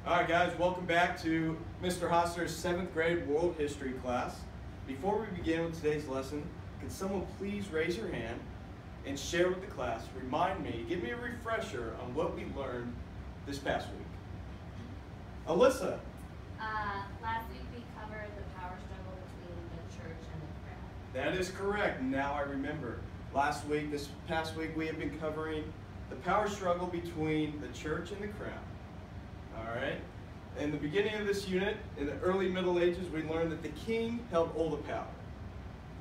All right, guys, welcome back to Mr. Hoster's 7th grade world history class. Before we begin with today's lesson, can someone please raise your hand and share with the class, remind me, give me a refresher on what we learned this past week. Alyssa. Last week we covered the power struggle between the church and the crown. That is correct. Now I remember. This past week, we have been covering the power struggle between the church and the crown. All right. In the beginning of this unit, in the early Middle Ages, we learned that the king held all the power.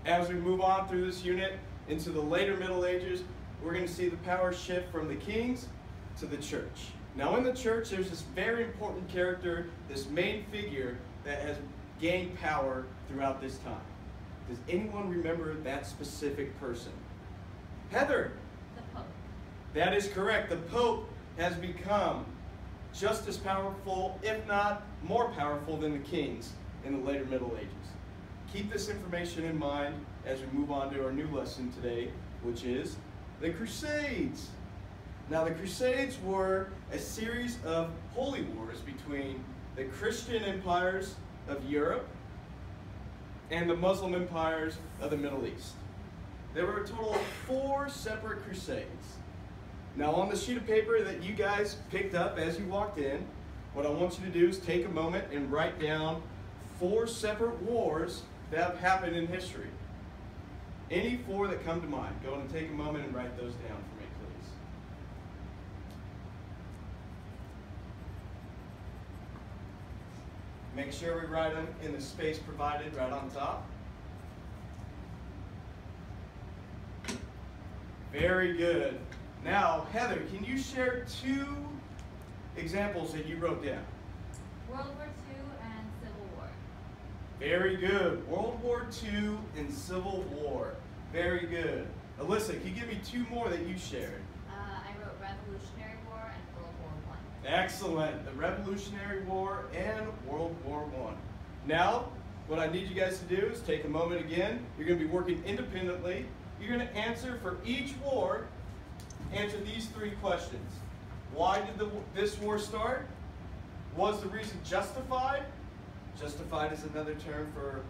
As we move on through this unit into the later Middle Ages, we're going to see the power shift from the kings to the church. Now in the church, there's this very important character, this main figure that has gained power throughout this time. Does anyone remember that specific person? Heather. The Pope. That is correct. The Pope has become just as powerful, if not more powerful, than the kings in the later Middle Ages. Keep this information in mind as we move on to our new lesson today, which is the Crusades. Now, the Crusades were a series of holy wars between the Christian empires of Europe and the Muslim empires of the Middle East. There were a total of 4 separate crusades. Now on the sheet of paper that you guys picked up as you walked in, what I want you to do is take a moment and write down 4 separate wars that have happened in history. Any 4 that come to mind. Go and take a moment and write those down for me, please. Make sure we write them in the space provided right on top. Very good. Now, Heather, can you share 2 examples that you wrote down? World War II and Civil War. Very good. World War II and Civil War. Very good. Alyssa, can you give me 2 more that you shared? I wrote Revolutionary War and World War I. Excellent. The Revolutionary War and World War I. Now, what I need you guys to do is take a moment again. You're going to be working independently. You're going to answer for each war. Answer these 3 questions. Why did this war start? Was the reason justified? Justified is another term for,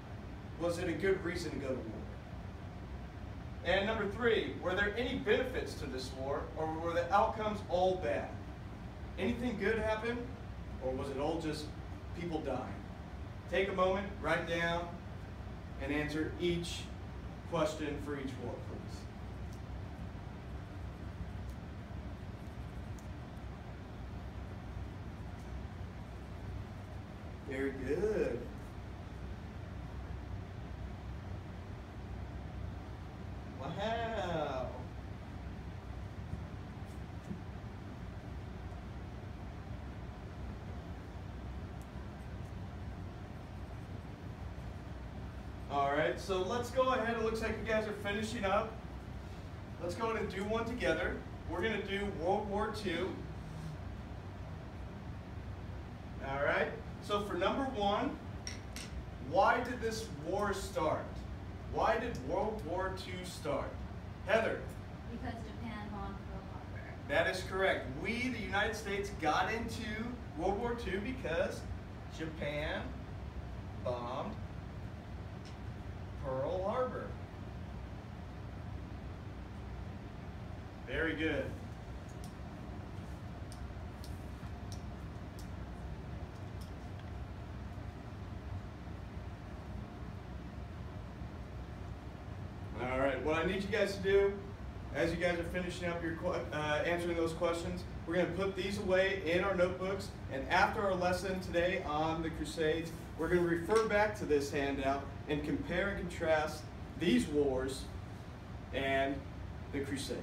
was it a good reason to go to war? And number 3, were there any benefits to this war, or were the outcomes all bad? Anything good happen, or was it all just people dying? Take a moment, write down, and answer each question for each war, please. Very good. Wow. All right, so let's go ahead. It looks like you guys are finishing up. Let's go ahead and do one together. We're going to do World War II. All right. So for number 1, why did this war start? Why did World War II start? Heather. Because Japan bombed Pearl Harbor. That is correct. We, the United States, got into World War II because Japan bombed Pearl Harbor. Very good. All right, what I need you guys to do, as you guys are finishing up your answering those questions, we're going to put these away in our notebooks, and after our lesson today on the Crusades, we're going to refer back to this handout and compare and contrast these wars and the Crusades.